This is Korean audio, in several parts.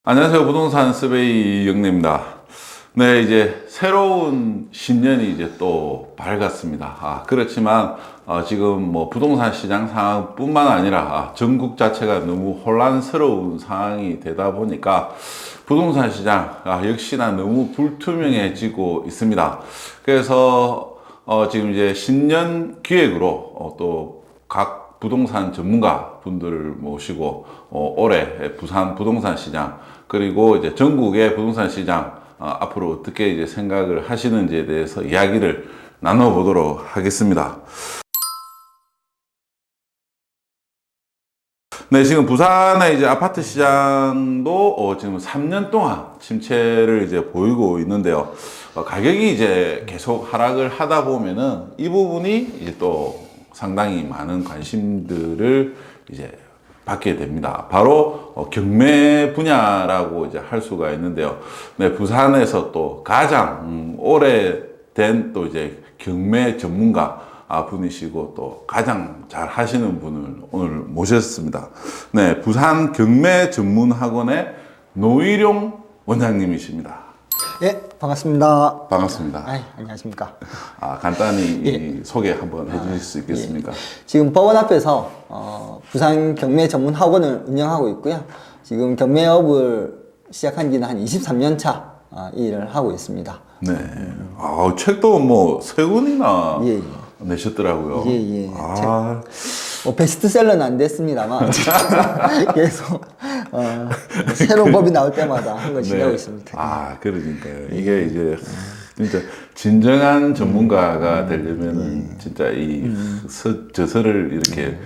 안녕하세요. 부동산 스베이 영래입니다. 네, 이제 새로운 신년이 이제 또 밝았습니다. 그렇지만 지금 뭐 부동산 시장 상황뿐만 아니라 전국 자체가 너무 혼란스러운 상황이 되다 보니까 부동산 시장 역시나 너무 불투명해지고 있습니다. 그래서 지금 이제 신년 기획으로 또 각 부동산 전문가 분들을 모시고 올해 부산 부동산 시장 그리고 이제 전국의 부동산 시장 앞으로 어떻게 이제 생각을 하시는지에 대해서 이야기를 나눠보도록 하겠습니다. 네, 지금 부산의 이제 아파트 시장도 지금 3년 동안 침체를 이제 보이고 있는데요. 가격이 이제 계속 하락을 하다 보면은 이 부분이 이제 또 상당히 많은 관심들을 이제 받게 됩니다. 바로 경매 분야라고 이제 할 수가 있는데요. 네, 부산에서 또 가장 오래된 또 이제 경매 전문가 분이시고 또 가장 잘 하시는 분을 오늘 모셨습니다. 네, 부산 경매 전문 학원의 노일용 원장님이십니다. 예, 반갑습니다. 반갑습니다. 안녕하십니까. 간단히 예. 소개 한번 해주실 수 있겠습니까? 예. 지금 법원 앞에서 부산 경매 전문 학원을 운영하고 있고요. 지금 경매업을 시작한 지는 한 23년 차 이 일을 하고 있습니다. 네. 책도 뭐 세 권이나 예, 예. 내셨더라고요. 예, 예. 뭐 베스트셀러는 안 됐습니다만 계속 새로운 법이 나올 때마다 한 걸 지내고 있습니다. 그러니까요. 이게 이제 진짜 진정한 전문가가 되려면은 진짜 이 저서를 이렇게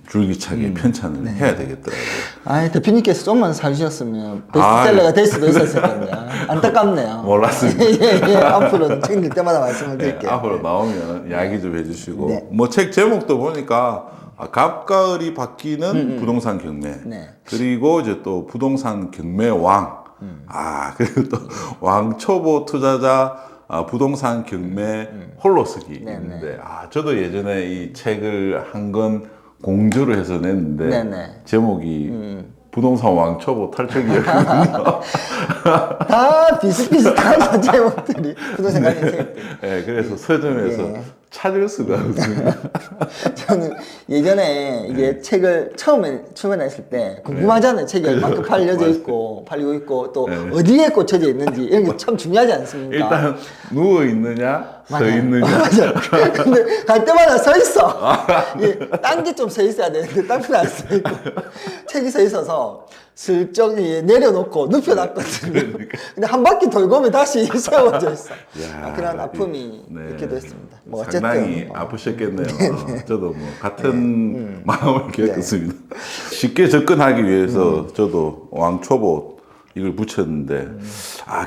줄기차게 편찬을 해야 되겠더라고요. 대표님께서 좀만 사주셨으면 베스트셀러가 될 수도 있었을 건데 안타깝네요. 몰랐습니다. 예, 앞으로 책 읽을 때마다 말씀을 드릴게요. 앞으로 나오면 이야기 좀 해주시고 네. 뭐 책 제목도 보니까 갑가을이 바뀌는 부동산 경매 네. 그리고 이제 또 부동산 경매 왕 그리고 또 왕초보 투자자 부동산 경매 홀로 쓰기 있는데 저도 예전에 이 책을 한 권 공조를 해서 냈는데 네네. 제목이 부동산 왕초보 탈출기였거든요. 다 비슷비슷한 제목들이 부동산 관련 책들. 네, 그래서 서점에서 찾을 수가 없습니다. 저는 예전에 이게 책을 처음에 출간했을 때 궁금하잖아요. 책이 얼마큼 팔려져 있고 팔리고 있고 또 어디에 꽂혀져 있는지 이런 게 참 중요하지 않습니까? 일단 누워 있느냐, 서 맞아요. 있느냐. 맞아. 근데 갈 때마다 서 있어. 딴 게 좀 서 있어야 되는데 딴 건 안 서 있고 책이 서 있어서 슬쩍 내려놓고 눕혀놨거든요. 근데 한 바퀴 돌고 오면 다시 세워져 있어. 그런 아픔이 있기도 했습니다. 뭐 상당히 어쨌든 아프셨겠네요. 저도 뭐 같은 마음을 겪었습니다. 쉽게 접근하기 위해서 저도 왕초보 이걸 붙였는데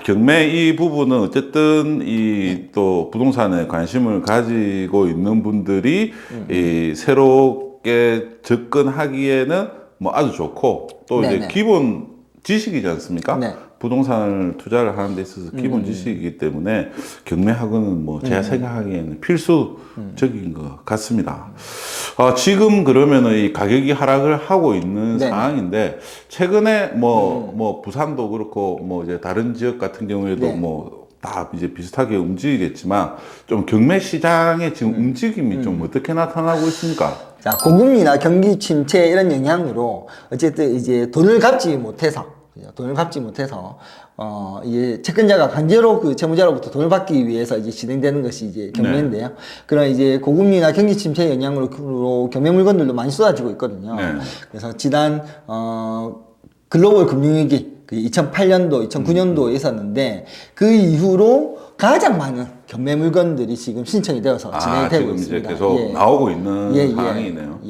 경매 이 부분은 어쨌든 이 또 부동산에 관심을 가지고 있는 분들이 이 새롭게 접근하기에는 뭐 아주 좋고 또 이제 기본 지식이지 않습니까? 네. 부동산을 투자를 하는 데 있어서 기본 지식이기 때문에 경매 학원은 뭐 제가 생각하기에는 필수적인 것 같습니다. 지금 그러면은 이 가격이 하락을 하고 있는 상황인데 최근에 뭐 부산도 그렇고 뭐 이제 다른 지역 같은 경우에도 뭐 다 이제 비슷하게 움직이겠지만 좀 경매 시장의 지금 움직임이 좀 어떻게 나타나고 있습니까? 자, 고금리나 경기 침체 이런 영향으로 어쨌든 이제 돈을 갚지 못해서 이게 채권자가 강제로 그 채무자로부터 돈을 받기 위해서 이제 진행되는 것이 이제 경매인데요. 그런 이제 고금리나 경기 침체 영향으로 경매 물건들도 많이 쏟아지고 있거든요. 그래서 지난 글로벌 금융위기 2008년도, 2009년도에 있었는데 그 이후로 가장 많은 경매 물건들이 지금 신청이 되어서 진행이 되고 지금 있습니다. 이제 계속 나오고 있는 상황이네요.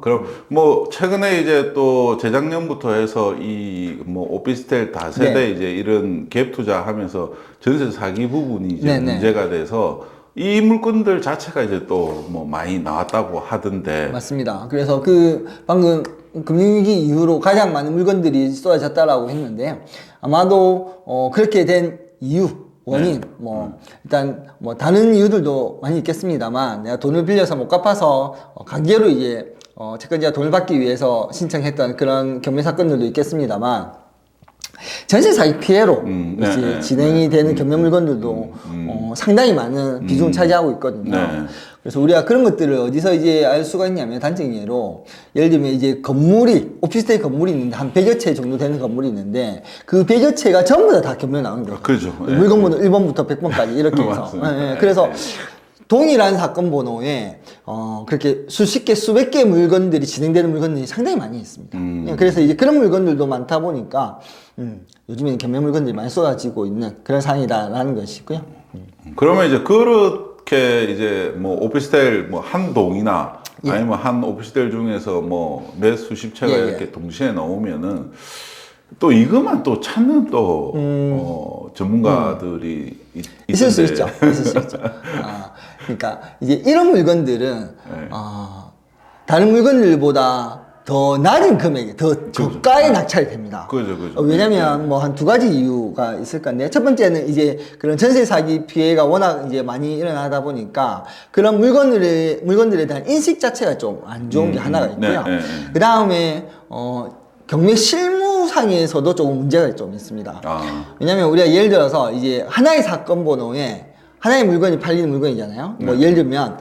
그럼 뭐 최근에 이제 또 재작년부터 해서 이 뭐 오피스텔 다세대 이제 이런 갭 투자하면서 전세 사기 부분이 이제 문제가 돼서 이 물건들 자체가 이제 또 뭐 많이 나왔다고 하던데. 맞습니다. 그래서 그 방금 금융위기 이후로 가장 많은 물건들이 쏟아졌다라고 했는데요. 아마도 그렇게 된 이유 원인 일단 뭐 다른 이유들도 많이 있겠습니다만 내가 돈을 빌려서 못 갚아서 강제로 이제 채권자가 돈을 받기 위해서 신청했던 그런 경매 사건들도 있겠습니다만 전세 사기 피해로 네, 이제 네, 진행이 되는 경매 물건들도 상당히 많은 비중을 차지하고 있거든요. 네. 그래서 우리가 그런 것들을 어디서 이제 알 수가 있냐면 단적 예로 예를 들면 이제 건물이 오피스텔 건물이 있는데 한 100여 채 정도 되는 건물이 있는데 그 100여 채가 전부 다 경매 나오는 거예요. 그렇죠. 네. 물건번호 1번부터 100번까지 이렇게 해서. 맞습니다. 예, 예. 그래서 동일한 사건 번호에 그렇게 수십 개, 수백 개의 물건들이 진행되는 물건들이 상당히 많이 있습니다. 예, 그래서 이제 그런 물건들도 많다 보니까 요즘에는 경매 물건들이 많이 쏟아지고 있는 그런 상황이다라는 것이고요. 그러면 이제 그렇게 이제 뭐 오피스텔 뭐 한 동이나 예. 아니면 한 오피스텔 중에서 뭐 몇 수십 채가 예, 예. 이렇게 동시에 나오면은 또 이것만 또 찾는 또 전문가들이 있을 수 있던데. 있죠. 있을 수 있죠. 그러니까 이제 이런 물건들은 네. 다른 물건들보다 더 낮은 금액에 더 저가에 낙찰이 됩니다. 그죠. 왜냐면 뭐 한 두 가지 이유가 있을 건데 첫 번째는 이제 그런 전세 사기 피해가 워낙 이제 많이 일어나다 보니까 그런 물건들에 대한 인식 자체가 좀 안 좋은 게 하나가 있고요. 네. 그 다음에 경매 실무상에서도 조금 문제가 좀 있습니다. 왜냐면 우리가 예를 들어서 이제 하나의 사건 번호에 하나의 물건이 팔리는 물건이잖아요. 뭐 예를 들면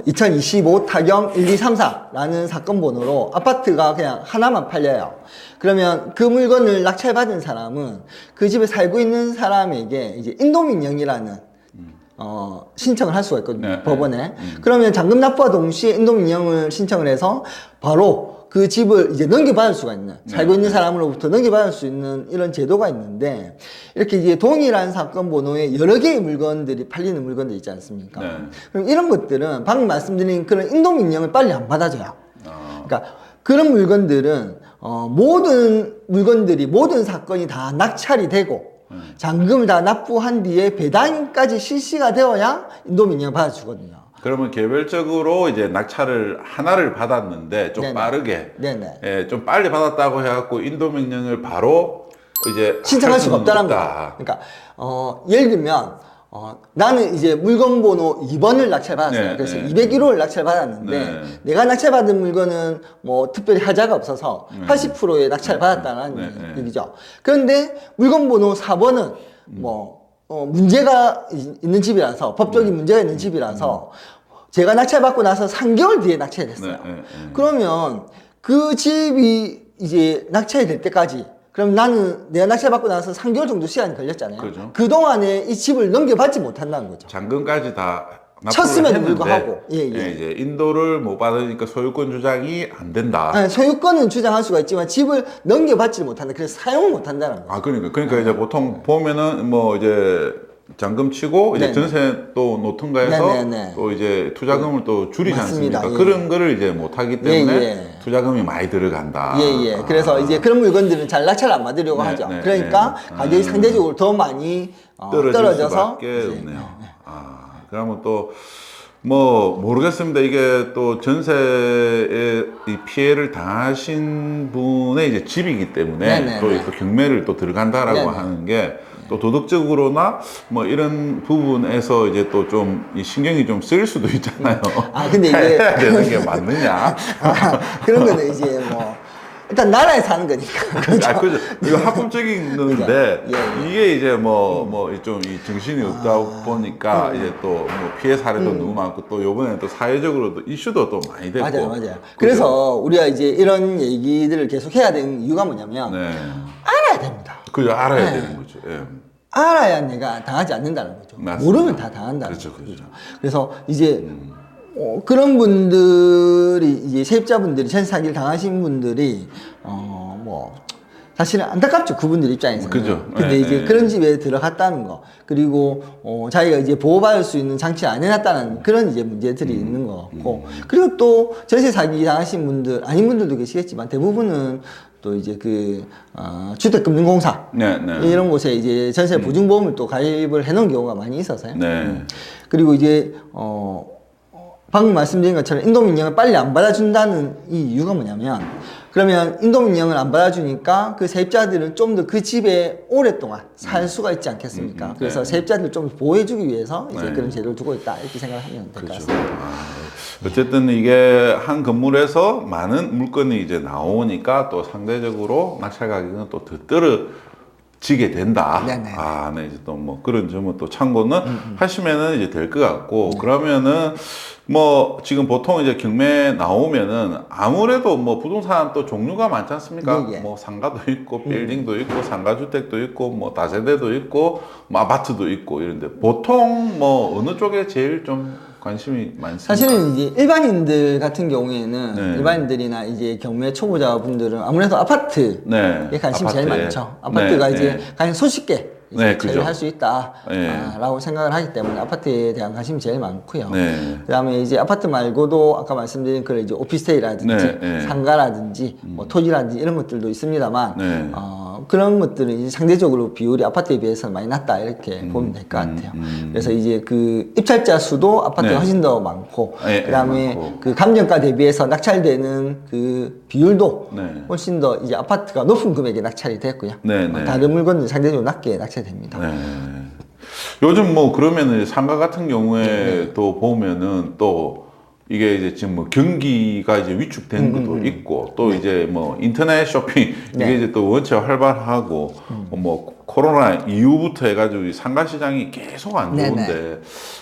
2025 타경 1234라는 사건 번호로 아파트가 그냥 하나만 팔려요. 그러면 그 물건을 낙찰받은 사람은 그 집에 살고 있는 사람에게 이제 인도민령이라는 신청을 할 수가 있거든요. 법원에. 그러면 잔금 납부와 동시에 인도민령을 신청을 해서 바로 그 집을 이제 넘겨받을 수가 있는, 살고 있는 사람으로부터 넘겨받을 수 있는 이런 제도가 있는데, 이렇게 이제 동일한 사건 번호에 여러 개의 물건들이 팔리는 물건들 있지 않습니까? 네. 그럼 이런 것들은 방금 말씀드린 그런 인도민령을 빨리 안 받아줘요. 그러니까 그런 물건들은 모든 물건들이, 모든 사건이 다 낙찰이 되고, 잔금을 다 납부한 뒤에 배당까지 실시가 되어야 인도민령을 받아주거든요. 그러면 개별적으로 이제 낙찰을 하나를 받았는데 좀 네네. 빠르게, 네네. 예, 좀 빨리 받았다고 해갖고 인도명령을 바로 이제 신청할 할 수가 수는 없다는 없다. 거예요. 그러니까 예를 들면 나는 이제 물건 번호 2번을 낙찰받았어요. 네, 그래서 네. 201호를 낙찰받았는데 네. 내가 낙찰받은 물건은 뭐 특별히 하자가 없어서 80%의 낙찰받았다는 얘기죠. 그런데 물건 번호 4번은 문제가 있는 집이라서, 법적인 문제가 있는 집이라서 제가 낙찰받고 나서 3개월 뒤에 낙찰이 됐어요. 그러면 그 집이 이제 낙찰이 될 때까지, 그럼 나는 내가 낙찰받고 나서 3개월 정도 시간이 걸렸잖아요. 그죠. 그동안에 이 집을 넘겨받지 못한다는 거죠. 잔금까지 다 쳤음에도 납부를 했는데 불구하고. 예. 이제 인도를 못 받으니까 소유권 주장이 안 된다. 아니, 소유권은 주장할 수가 있지만 집을 넘겨받지 못한다. 그래서 사용을 못한다는 거죠. 그러니까 이제 보통 보면은 뭐 이제 잔금 치고 이제 네네. 전세 또 놓던가해서 네네네. 또 이제 투자금을 또 줄이지 맞습니다. 않습니까? 예. 그런 거를 이제 못 하기 때문에 예. 투자금이 많이 들어간다. 예. 그래서 이제 그런 물건들은 잘 낙찰 안 받으려고 네, 하죠. 네, 그러니까 네. 가격이 상대적으로 더 많이 떨어질 떨어져서 수밖에 없네요. 그러면 또 뭐 모르겠습니다. 이게 또 전세에 이 피해를 당하신 분의 이제 집이기 때문에 네네네. 또 경매를 또 들어간다라고 네네. 하는 게 또 도덕적으로나 뭐 이런 부분에서 이제 또 좀 신경이 좀 쓰일 수도 있잖아요. 근데 이게 해야 되는 게 맞느냐? 그런 거는 이제 뭐 일단 나라에서 하는 거니까. 그렇죠? 그죠. 이거 합법적인 건데 예. 이게 이제 뭐 좀 이 정신이 없다 보니까 이제 또 뭐 피해 사례도 너무 많고 또 요번에 또 사회적으로도 이슈도 또 많이 됐고. 맞아요. 그죠? 그래서 우리가 이제 이런 얘기들을 계속 해야 되는 이유가 뭐냐면 네. 알아야 됩니다. 그죠. 알아야 네. 되는 거죠. 예. 알아야 내가 당하지 않는다는 거죠. 맞습니다. 모르면 다 당한다는 그렇죠, 거죠. 그렇죠. 그래서 이제 그런 분들이 이제 세입자분들이 전세 사기를 당하신 분들이 뭐 사실은 안타깝죠, 그분들 입장에서는. 그죠. 근데 예, 이제 예, 그런 집에 들어갔다는 거, 그리고 자기가 이제 보호받을 수 있는 장치 안 해놨다는 그런 이제 문제들이 있는 거 같고, 그리고 또 전세 사기 당하신 분들 아닌 분들도 계시겠지만 대부분은 또 이제 주택금융공사 네. 이런 곳에 이제 전세 보증보험을 또 가입을 해놓은 경우가 많이 있어서요. 네. 그리고 이제 방금 말씀드린 것처럼 인도민령을 빨리 안 받아준다는 이 이유가 뭐냐면, 그러면 인도민령을 안 받아주니까 그 세입자들은 좀 더 그 집에 오랫동안 살 수가 있지 않겠습니까? 그래서 세입자들을 좀 보호해주기 위해서 이제 네. 그런 제도를 두고 있다, 이렇게 생각하면 될 것 그렇죠. 같습니다. 어쨌든 이게 한 건물에서 많은 물건이 이제 나오니까 또 상대적으로 낙찰 가격은 또 더 떨어지는 지게 된다. 네네. 아, 네, 이제 또 뭐 그런 점은 또 참고는 하시면은 이제 될 것 같고, 그러면은 뭐 지금 보통 이제 경매 나오면은 아무래도 뭐 부동산 또 종류가 많지 않습니까? 예, 예. 뭐 상가도 있고, 빌딩도 있고, 상가주택도 있고, 뭐 다세대도 있고, 뭐 아파트도 있고 이런데 보통 뭐 어느 쪽에 제일 좀 관심이 많습니까? 사실은 이제 일반인들 같은 경우에는 네. 일반인들이나 이제 경매 초보자분들은 아무래도 아파트에 네. 관심이 제일 아파트에. 많죠. 아파트가 네, 이제 네. 가장 손쉽게 네, 그죠. 처리할 수 있다라고 생각을 하기 때문에 아파트에 대한 관심이 제일 많고요. 네. 그다음에 이제 아파트 말고도 아까 말씀드린 그런 이제 오피스텔이라든지 네, 네. 상가라든지 뭐 토지라든지 이런 것들도 있습니다만 네. 그런 것들은 이제 상대적으로 비율이 아파트에 비해서는 많이 낮다 이렇게 보면 될 것 같아요. 그래서 이제 그 입찰자 수도 아파트가 네. 훨씬 더 많고 네, 그다음에 많고. 그 감정가 대비해서 낙찰되는 그 비율도 네. 훨씬 더 이제 아파트가 높은 금액에 낙찰이 됐고요. 네, 네. 다른 물건은 상대적으로 낮게 낙찰됩니다. 네. 요즘 뭐 그러면은 상가 같은 네, 경우에도 보면은 또 이게 이제 지금 뭐 경기가 이제 위축된 것도 있고 또 이제 뭐 인터넷 쇼핑 네. 이게 이제 또 원체 활발하고 뭐 코로나 이후부터 해가지고 이 상가 시장이 계속 안 네, 좋은데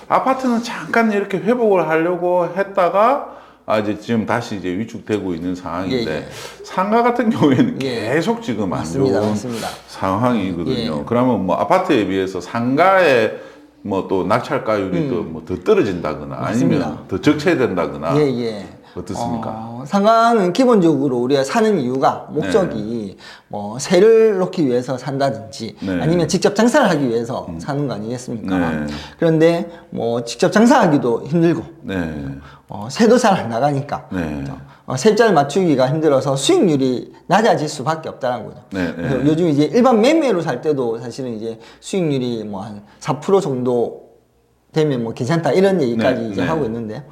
아파트는 잠깐 이렇게 회복을 하려고 했다가 이제 지금 다시 이제 위축되고 있는 상황인데 예, 예. 상가 같은 경우에는 예. 계속 지금 안 맞습니다, 좋은 맞습니다. 상황이거든요. 예. 그러면 뭐 아파트에 비해서 상가의 뭐 또 낙찰가율이 또 뭐 더 떨어진다거나 맞습니다. 아니면 더 적체된다거나 예, 예. 어떻습니까? 상가는 기본적으로 우리가 사는 이유가 목적이 뭐 세를 놓기 위해서 산다든지 네. 아니면 직접 장사를 하기 위해서 사는 거 아니겠습니까? 네. 그런데 뭐 직접 장사하기도 힘들고 네. 세도 잘 안 나가니까 네. 세입자를 맞추기가 힘들어서 수익률이 낮아질 수밖에 없다는 거죠. 네, 네. 그래서 요즘 이제 일반 매매로 살 때도 사실은 이제 수익률이 뭐 한 4% 정도 되면 뭐 괜찮다 이런 얘기까지 네, 이제 네. 하고 있는데요.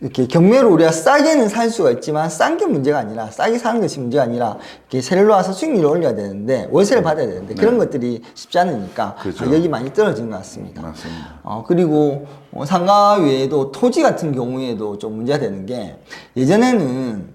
이렇게 경매로 우리가 싸게는 살 수가 있지만 싼 게 문제가 아니라 싸게 사는 것이 문제가 아니라 이렇게 세를 놓아서 수익률을 올려야 되는데 월세를 받아야 되는데 그런 것들이 쉽지 않으니까 그죠. 가격이 많이 떨어지는 것 같습니다. 맞습니다. 그리고 상가 외에도 토지 같은 경우에도 좀 문제가 되는 게 예전에는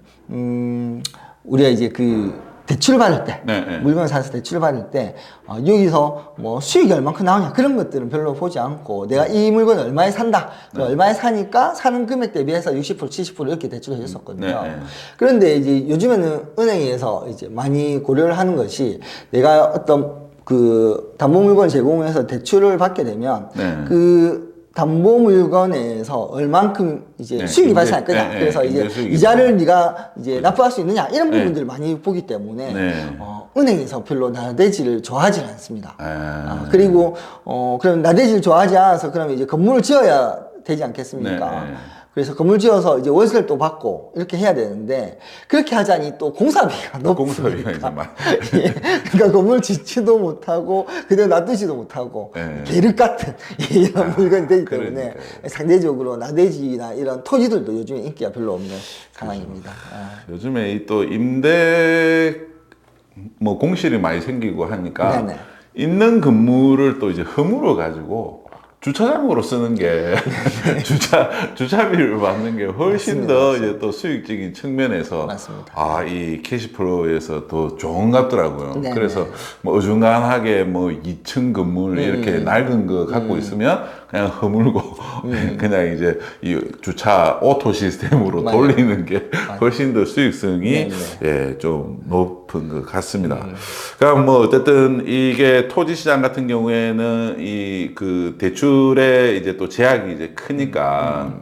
우리가 이제 그 대출 받을 때 네, 네. 물건을 사서 대출 받을 때 여기서 뭐 수익이 얼만큼 나오냐 그런 것들은 별로 보지 않고 내가 이 물건을 얼마에 산다 얼마에 사니까 사는 금액 대비해서 60% 70% 이렇게 대출을 해줬었거든요. 네, 네. 그런데 이제 요즘에는 은행에서 이제 많이 고려를 하는 것이 내가 어떤 그 담보 물건 제공해서 대출을 받게 되면 네. 그 담보 물건에서 얼만큼 이제 네, 수익이 임대- 발생할 거냐. 네, 네, 그래서 이제 임대 수익이 이자를 네가 이제 납부할 수 있느냐 이런 네. 부분들을 많이 보기 때문에 네. 은행에서 별로 나대지를 좋아하지 않습니다. 아, 그리고 그럼 나대지를 좋아하지 않아서 그러면 이제 건물을 지어야 되지 않겠습니까? 네, 네. 그래서 건물 지어서 이제 월세를 또 받고 이렇게 해야 되는데 그렇게 하자니 또 공사비가 높으니까 공사비가 이제 많이 예, 그러니까 건물 짓지도 못하고 그대로 놔두지도 못하고 네. 계륵 같은 이런 물건이 되기 때문에 그러니까요. 상대적으로 나대지나 이런 토지들도 요즘에 인기가 별로 없는 상황입니다. 요즘에 이 또 임대 뭐 공실이 많이 생기고 하니까 네네. 있는 건물을 또 이제 허물어 가지고 주차장으로 쓰는 게 주차비를 받는 게 훨씬 맞습니다, 더 이제 또 수익적인 측면에서 맞습니다. 이 캐시플로우에서 더 좋은 것 같더라고요. 네네. 그래서 뭐 어중간하게 뭐 2층 건물 이렇게 낡은 거 갖고 있으면 그냥 허물고 그냥 이제 이 주차 오토 시스템으로 맞아요. 돌리는 게 훨씬 더 수익성이 네네. 예, 좀 높은 것 같습니다. 그러니까 뭐 어쨌든 이게 토지 시장 같은 경우에는 이 그 대출의 이제 또 제약이 이제 크니까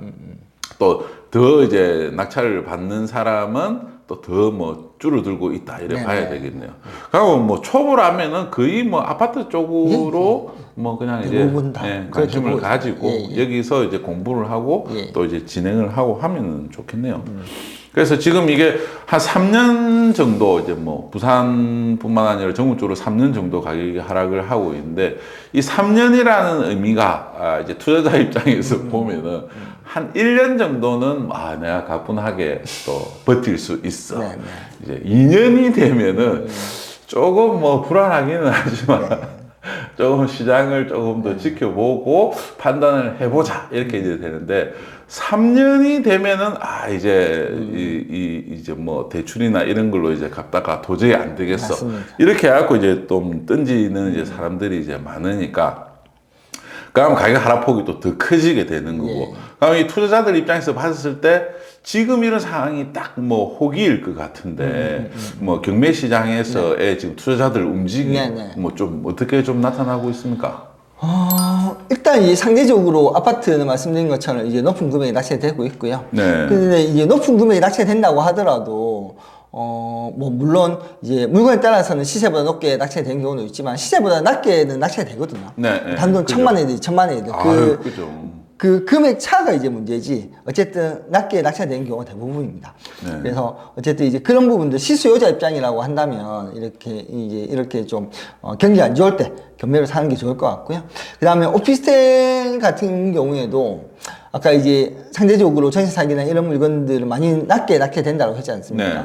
또 더 이제 낙찰을 받는 사람은 또 더 뭐 줄어들고 있다 이래 네네. 봐야 되겠네요. 그리고 뭐 초보라면은 거의 뭐 아파트 쪽으로 뭐 그냥 이제 대부분 다 예, 그렇게 관심을 보고 가지고 있어요. 예. 여기서 이제 공부를 하고 예. 또 이제 진행을 하고 하면 좋겠네요. 그래서 지금 이게 한 3년 정도 이제 뭐 부산뿐만 아니라 전국적으로 3년 정도 가격이 하락을 하고 있는데 이 3년이라는 의미가 이제 투자자 입장에서 보면은 한 1년 정도는 내가 가뿐하게 또 버틸 수 있어. 네, 이제 2년이 되면은 조금 뭐 불안하기는 하지만 조금 시장을 조금 더 지켜보고 판단을 해보자 이렇게 이제 되는데 3년이 되면은 이제 이제 뭐 대출이나 이런 걸로 이제 갚다가 도저히 안 되겠어. 맞습니다. 이렇게 해갖고 이제 좀 던지는 이제 사람들이 이제 많으니까. 그럼 가격 하락폭이 또 더 커지게 되는 거고. 그럼 이 투자자들 입장에서 봤을 때 지금 이런 상황이 딱 뭐 호기일 것 같은데 뭐 경매 시장에서의 지금 투자자들 움직임 뭐 좀 어떻게 좀 나타나고 있습니까? 일단 이 상대적으로 아파트는 말씀드린 것처럼 이제 높은 금액이 낙찰되고 있고요. 네. 근데 이제 높은 금액이 낙찰된다고 하더라도 뭐 물론 이제 물건에 따라서는 시세보다 높게 낙찰되는 경우도 있지만 시세보다 낮게는 낙찰되거든요. 네. 단돈 그죠. 1,000만 원이든 2,000만 원이든 그죠. 그 금액 차가 이제 문제지. 어쨌든 낮게 낙찰되는 경우가 대부분입니다. 네. 그래서 어쨌든 이제 그런 부분들 실수요자 입장이라고 한다면 이렇게 좀 경기 안 좋을 때 경매를 사는 게 좋을 것 같고요. 그다음에 오피스텔 같은 경우에도 아까 이제 상대적으로 전세 사기나 이런 물건들을 많이 낮게 낙찰된다고 했지 않습니까? 네.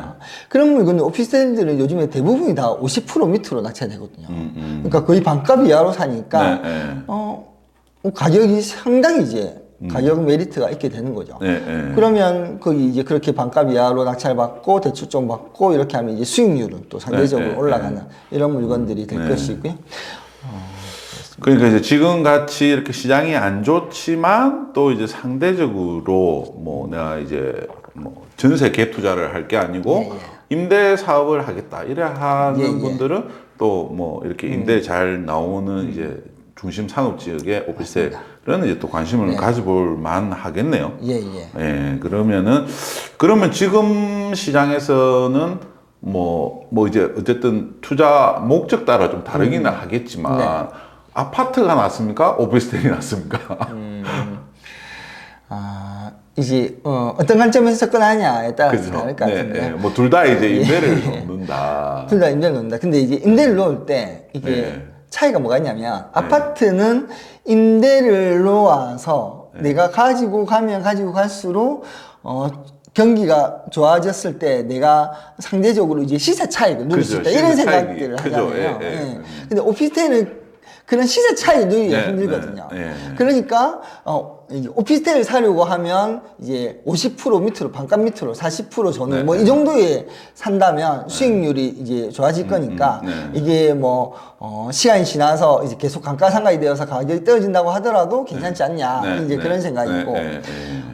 그런 물건들 오피스텔들은 요즘에 대부분이 다 50% 밑으로 낙찰되거든요. 그러니까 거의 반값 이하로 사니까 가격이 상당히 이제 가격 메리트가 있게 되는 거죠. 그러면 거기 이제 그렇게 반값 이하로 낙찰받고 대출 좀 받고 이렇게 하면 이제 수익률은 또 상대적으로 올라가는 이런 물건들이 될 것이고요. 그러니까 이제 지금 같이 이렇게 시장이 안 좋지만 또 이제 상대적으로 뭐 내가 이제 뭐 전세 갭 투자를 할 게 아니고 임대 사업을 하겠다 이래 하는 분들은 또 뭐 이렇게 임대 잘 나오는 이제 중심 산업 지역의 오피스텔은 이제 또 관심을 가져볼 만 하겠네요. 그러면 지금 시장에서는 뭐 이제 어쨌든 투자 목적 따라 좀 다르기는 하겠지만 아파트가 낫습니까? 오피스텔이 낫습니까? 이제 어떤 관점에서 접근하냐에 따라서 다를 것 같은데. 뭐 둘 다 이제 임대를 놓는다. 둘 다 임대를 놓는다. 근데 이제 임대를 놓을 때 이게 차이가 뭐가 있냐면 아파트는 임대를 놓아서 내가 가지고 가면 가지고 갈수록 경기가 좋아졌을 때 내가 상대적으로 이제 시세 차익을 누릴 수 있다 이런 생각들을 하잖아요. 근데 오피스텔은 그런 시세 차익을 누리기가 힘들거든요. 그러니까 이제 오피스텔을 사려고 하면 이제 50% 밑으로 반값 밑으로 40% 전후 뭐 이 정도에 산다면 수익률이 이제 좋아질 거니까 이게 뭐 시간이 지나서 이제 계속 감가상각이 되어서 가격이 떨어진다고 하더라도 괜찮지 않냐 이제 그런 생각이고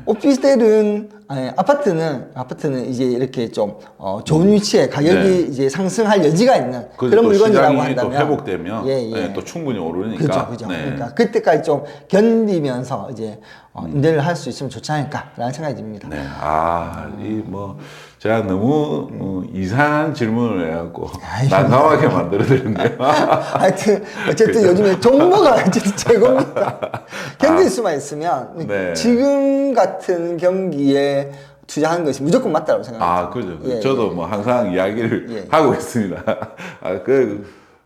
오피스텔은 아파트는 이제 이렇게 좀 좋은 위치에 가격이 이제 상승할 여지가 있는 그런 물건이라고 한다면 또 회복되면 또 충분히 오르니까 그죠. 그러니까 그때까지 좀 견디면서 이제 임대를 할 수 있으면 좋지 않을까라는 생각이 듭니다. 이 뭐 제가 너무 이상한 질문을 해갖고 난감하게 만들어드렸네요. 하여튼 어쨌든 요즘에 정보가 어쨌든 최고입니다. 견딜 수만 있으면 지금 같은 경기에 투자하는 것이 무조건 맞다고 생각합니다. 그죠. 저도 뭐 항상 이야기를 하고 있습니다.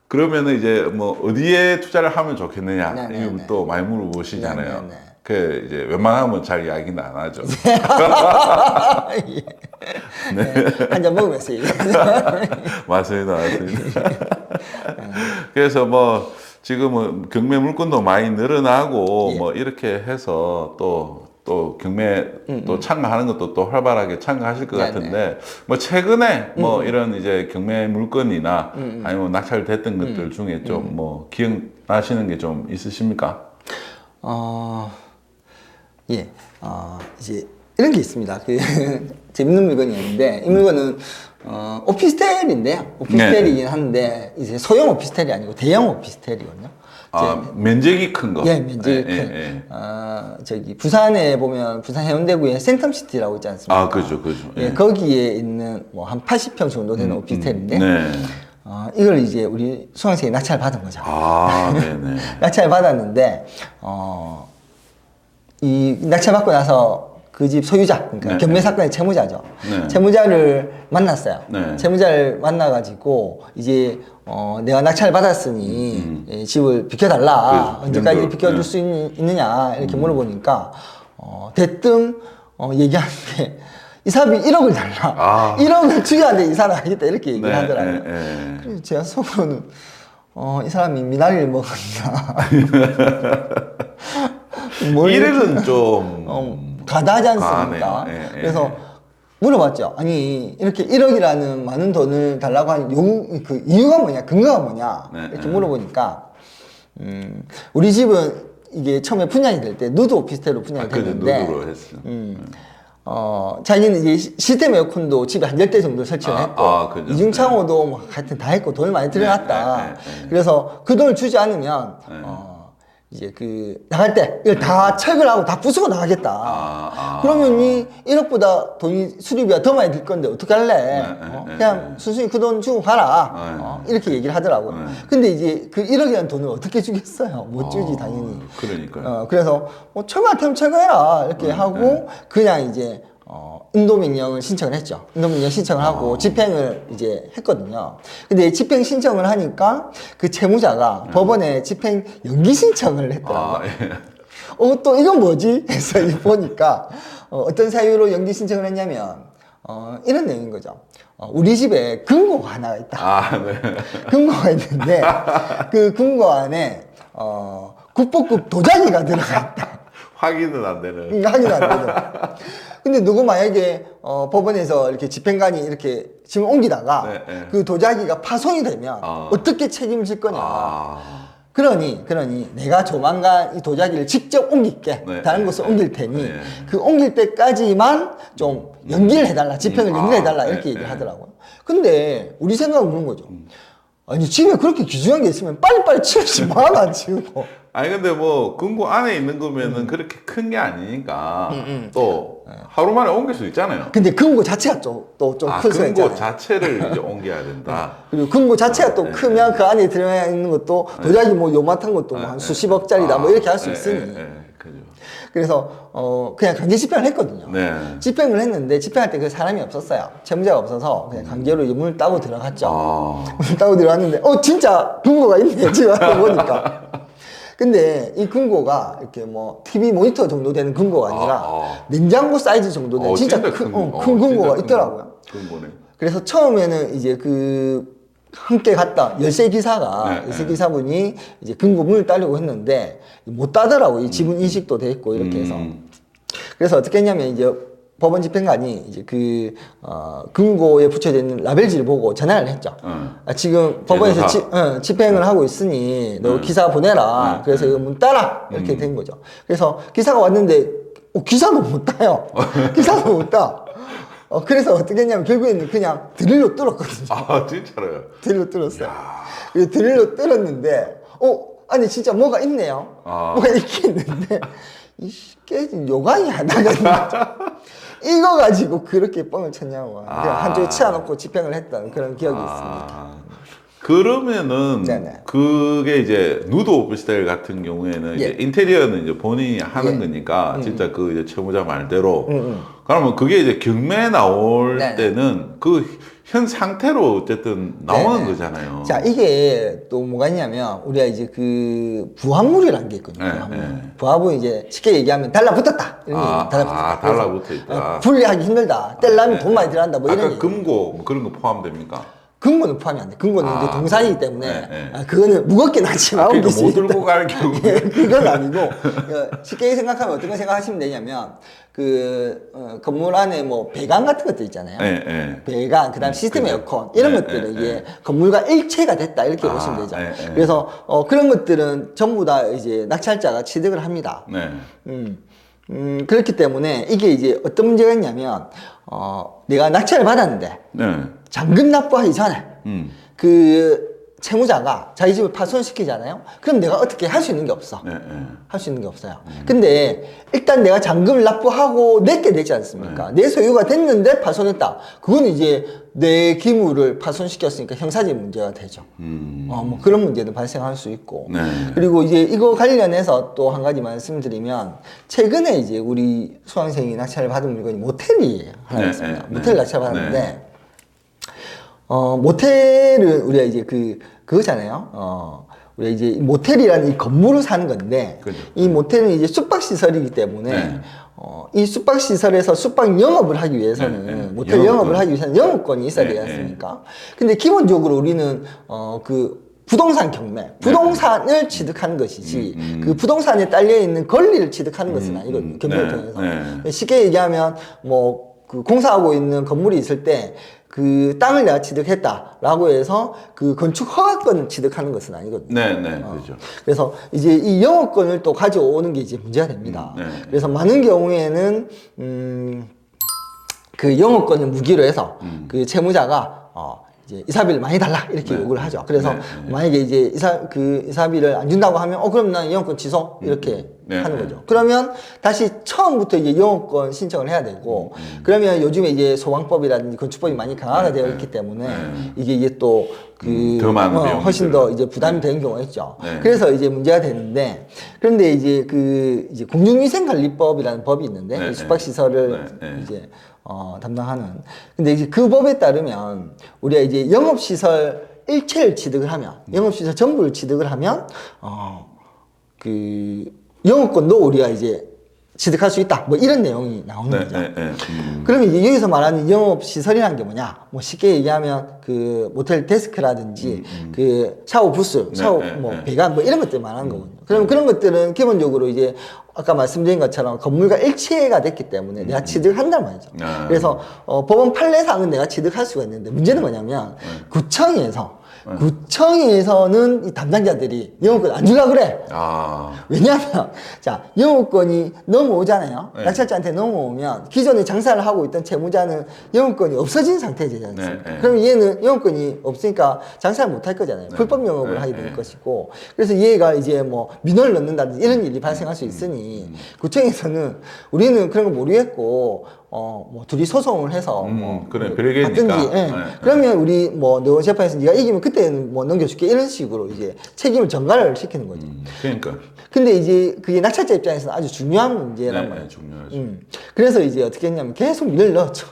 그러면은 이제 뭐 어디에 투자를 하면 좋겠느냐 이거 또 많이 물어보시잖아요. 그 이제 웬만하면 잘 이야기는 안 하죠. 한 잔 먹으면서 맞습니다. 그래서 뭐 지금은 경매 물건도 많이 늘어나고 뭐 이렇게 해서 또 경매 또 참가하는 것도 또 활발하게 참가하실 것 같은데 뭐 최근에 뭐 이런 이제 경매 물건이나 아니면 낙찰됐던 것들 중에 좀 뭐 기억나시는 게 좀 있으십니까? 이제 이런 게 있습니다. 재밌는 물건이 있는데 이 물건은 오피스텔인데요. 오피스텔이긴 한데 이제 소형 오피스텔이 아니고 대형 오피스텔이거든요. 면적이 큰 거. 면적이 큰. 저기 부산에 보면 부산 해운대구에 센텀시티라고 있지 않습니까? 그죠. 거기에 있는 뭐 한 80평 정도 되는 오피스텔인데 이걸 이제 우리 수강생이 낙찰 받은 거죠. 낙찰 받았는데 이 낙찰 받고 나서 그 집 소유자, 그러니까 경매 사건의 채무자죠. 채무자를 만났어요. 채무자를 만나가지고 이제 내가 낙찰 받았으니 집을 비켜달라. 언제까지 비켜줄 수 있느냐 이렇게 물어보니까 대뜸 얘기하는 게 이 사람이 1억을 달라. 1억을 주야돼 이 사람 하겠다 이렇게 얘기를 하더라고요. 그래서 제가 속으로는 이 사람이 미나리를 먹었나. 1억은 좀 가다하지 않습니까? 가네요. 예, 예, 그래서 예. 물어봤죠. 아니 이렇게 1억이라는 많은 돈을 달라고 하는 그 이유가 뭐냐, 근거가 뭐냐 네, 이렇게 네. 물어보니까 우리 집은 이게 처음에 분양이 될 때 누드 오피스텔로 분양이 됐는데 누드로 했어. 자기는 이제 시스템 에어컨도 집에 한 10대 정도 설치를 했고 그죠. 이중창호도 뭐 하여튼 다 했고 돈을 많이 들여놨다. 네. 그래서 그 돈을 주지 않으면 이제 그 나갈 때 이걸 다 철거를 하고 다 부수고 나가겠다. 그러면 이 1억보다 돈이 수리비가 더 많이 들 건데 어떡할래? 그냥 순순히 그 돈 주고 가라. 이렇게 얘기를 하더라고요. 근데 이제 그 1억이라는 돈을 어떻게 주겠어요? 못 주지 당연히. 그러니까요. 그래서 뭐 철거할 테면 철거해라 이렇게 하고 그냥 이제 인도명령을 신청을 했죠. 인도명령 신청을 하고 집행을 이제 했거든요. 근데 집행 신청을 하니까 그 채무자가 법원에 집행 연기 신청을 했더라고요. 또 이건 뭐지? 해서 보니까 어떤 사유로 연기 신청을 했냐면 이런 내용인 거죠. 우리 집에 금고가 하나가 있다. 네. 금고가 있는데 그 금고 안에 국보급 도자기가 들어가 있다. 확인은 안 되는. 확인 안 되죠. 근데 누구 만약에 법원에서 이렇게 집행관이 이렇게 짐을 옮기다가 네. 그 도자기가 파손이 되면 어떻게 책임을 질 거냐. 그러니 내가 조만간 이 도자기를 직접 옮길게. 다른 곳에 옮길 테니 그 옮길 때까지만 좀 연기를 해달라. 집행을 연기를 해달라. 이렇게 얘기를 하더라고요. 근데 우리 생각은 그런 거죠. 아니 집에 그렇게 귀중한 게 있으면 빨리빨리 치우지 마라 지우고. 아니 근데 뭐 금고 안에 있는 거면은 그렇게 큰 게 아니니까 또 하루 만에 옮길 수 있잖아요. 근데 금고 자체가 또 좀 클 수가 있잖아요. 금고 자체를 이제 옮겨야 된다. 그리고 금고 자체가 또 크면 그 안에 들어가 있는 것도 도자기 뭐 요만한 것도 뭐 한 수십억짜리다 뭐 이렇게 할 수 있으니. 그죠. 그래서 그냥 강제 집행을 했거든요. 집행을 했는데 집행할 때 그 사람이 없었어요. 채무자가 없어서 그냥 강제로 이 문을 따고 들어갔죠. 문을 따고 들어갔는데 진짜 금고가 있네 지금 와서 보니까. 근데 이 금고가 이렇게 뭐 TV 모니터 정도 되는 금고가 아니라 냉장고 사이즈 정도 되는 진짜 큰 금고가 있더라고요. 금고네. 그래서 처음에는 이제 그 함께 갔다 열쇠 기사가 열쇠 기사분이 이제 금고 문을 따려고 했는데 못 따더라고. 이 지분 인식도 돼 있고 이렇게 해서. 그래서 어떻게 했냐면 이제 법원 집행관이 이제 그 금고에 붙여져 있는 라벨지를 보고 전화를 했죠. 지금 법원에서 집행을 하고 있으니 너 기사 보내라. 그래서 이거 문 따라 이렇게 된 거죠. 그래서 기사가 왔는데 기사도 못 따요. 기사도 못 따. 그래서 어떻게 했냐면 결국에는 그냥 드릴로 뚫었거든요. 진짜로요? 드릴로 뚫었어요. 그래서 드릴로 뚫었는데 아니 진짜 뭐가 있네요. 뭐가 있긴 있는데 깨진 요강이 하나가 있는 거죠. 이거 가지고 그렇게 뻥을 쳤냐고. 그냥 한쪽에 치아놓고 집행을 했던 그런 기억이 있습니다. 그러면은 그게 이제 누드 오피스텔 같은 경우에는 이제 인테리어는 이제 본인이 하는 거니까 진짜 그 이제 채무자 말대로 그러면 그게 이제 경매에 나올 때는 그 현 상태로 어쨌든 나오는 거잖아요. 자, 이게 또 뭐가 있냐면 우리가 이제 그 부합물이라는 게 있거든요. 부합은 이제 쉽게 얘기하면 달라붙었다. 이런 게 달라붙어 있다. 분리하기 힘들다. 떼려면 돈 많이 들어간다. 뭐 이런 아까 금고 뭐 그런 거 포함됩니까? 금고는 포함이 안 돼. 금고는 이제 동산이기 때문에 그거는 무겁게 놨지 마. 그러니까 못 들고 갈 경우에 그건 아니고 쉽게 생각하면 어떤 거 생각하시면 되냐면 건물 안에 뭐 배관 같은 것들 있잖아요. 배관, 그다음 시스템 에어컨 이런 것들은 이게 건물과 일체가 됐다 이렇게 보시면 되죠. 그래서 그런 것들은 전부 다 이제 낙찰자가 취득을 합니다. 그렇기 때문에 이게 이제 어떤 문제가 있냐면 내가 낙찰을 받았는데 잔금 납부하기 전에 그 채무자가 자기 집을 파손시키잖아요. 그럼 내가 어떻게 할 수 있는 게 없어. 할 수 있는 게 없어요. 근데 일단 내가 잔금을 납부하고 내게 되지 않습니까? 내 소유가 됐는데 파손했다. 그건 이제 내 기물을 파손시켰으니까 형사적 문제가 되죠. 뭐 그런 문제는 발생할 수 있고. 그리고 이제 이거 관련해서 또 한 가지 말씀드리면 최근에 이제 우리 수강생이 낙찰을 받은 물건이 모텔이 하나 있습니다. 모텔 낙찰 받았는데 모텔은 우리가 이제 그거잖아요. 우리가 이제 모텔이라는 이 건물을 사는 건데, 이 모텔은 이제 숙박시설이기 때문에, 이 숙박시설에서 숙박 영업을 하기 위해서는, 모텔 영업을 하기 위해서는 영업권이 있어야 되지 않습니까? 근데 기본적으로 우리는, 부동산 경매, 부동산을 취득하는 것이지 그 부동산에 딸려 있는 권리를 취득하는 것은 아니거든요. 경매를 통해서. 쉽게 얘기하면 뭐 그 공사하고 있는 건물이 있을 때 그 땅을 내가 취득했다라고 해서 그 건축 허가권을 취득하는 것은 아니거든요. 그렇죠. 그래서 이제 이 영업권을 또 가져오는 게 이제 문제가 됩니다. 그래서 많은 경우에는 그 영업권을 무기로 해서 그 채무자가 이제 이사비를 많이 달라 이렇게 요구를 하죠. 그래서 만약에 이제 이사비를 안 준다고 하면 그럼 난 영업권 취소 이렇게 하는 거죠. 그러면 다시 처음부터 이제 영업권 신청을 해야 되고 그러면 요즘에 이제 소방법이라든지 건축법이 많이 강화가 되어 있기 때문에 이게 또 더 많은 내용들을. 훨씬 더 이제 부담이 되는 경우가 있죠. 그래서 이제 문제가 되는데 그런데 이제 이제 공중위생관리법이라는 법이 있는데 숙박시설을 이제 담당하는. 근데 이제 그 법에 따르면 우리가 이제 영업시설 일체를 취득을 하면, 영업시설 전부를 취득을 하면, 그 영업권도 우리가 이제 취득할 수 있다. 뭐 이런 내용이 나오는 거죠. 그러면 이제 여기서 말하는 영업시설이라는 게 뭐냐? 뭐 쉽게 얘기하면 그 모텔 데스크라든지 그 샤워 부스, 뭐 배관 뭐 이런 것들 말하는 거거든요. 그러면 그런 것들은 기본적으로 이제 아까 말씀드린 것처럼 건물과 일체가 됐기 때문에 내가 취득을 한단 말이죠. 그래서 법원 판례상은 내가 취득할 수가 있는데 문제는 뭐냐면 구청에서는 이 담당자들이 영업권 안 주려고 그래. 왜냐하면 자 영업권이 넘어오잖아요. 낙찰자한테 넘어오면 기존에 장사를 하고 있던 채무자는 영업권이 없어진 상태지 않습니까? 그럼 얘는 영업권이 없으니까 장사를 못 할 거잖아요. 불법 영업을 하게 될 것이고 그래서 얘가 이제 뭐 민원을 넣는다든지 이런 일이 발생할 수 있으니 구청에서는 우리는 그런 거 모르겠고 뭐 둘이 소송을 해서 그래 별개니까. 그러면 우리 뭐 너 재판에서 네가 이기면 그때는 뭐 넘겨줄게 이런 식으로 이제 책임을 전가를 시키는 거죠. 그러니까. 근데 이제 그게 낙찰자 입장에서는 아주 중요한 문제란 말이에요. 중요하죠. 그래서 이제 어떻게 했냐면 계속 민을 넣었죠.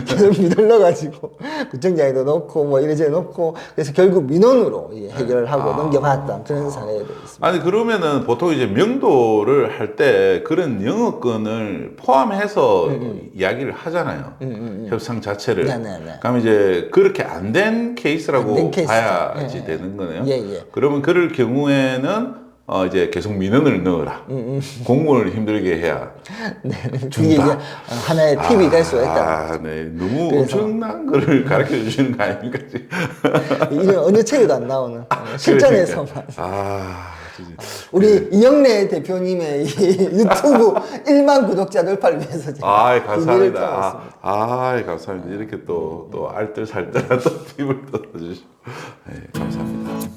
계속 민을 넣어가지고 구청장에도 넣고 뭐 이래저래 넣고 그래서 결국 민원으로 이제 해결을 하고 넘겨봤던 그런 사례도 있습니다. 아니 그러면은 보통 이제 명도를 할 때 그런 영업권을 포함해서 이야기를 하잖아요. 협상 자체를. 그럼 이제 그렇게 안 된 케이스라고 안 된 봐야지 되는 거네요. 예. 그러면 그럴 경우에는 이제 계속 민원을 넣어라. 공무원을 힘들게 해야. 그게 이제 하나의 팁이 될 수가 있다. 너무 엄청난 거를 가르쳐 주시는 거 아닙니까? 이런 어느 책에도 안 나오는 실전에서만. 진짜. 우리 이영래 대표님의 유튜브 1만 구독자 돌파를 위해서 제가 감사합니다. 감사합니다. 이렇게 또 알뜰살뜰한 또 팁을 또 주시고 감사합니다.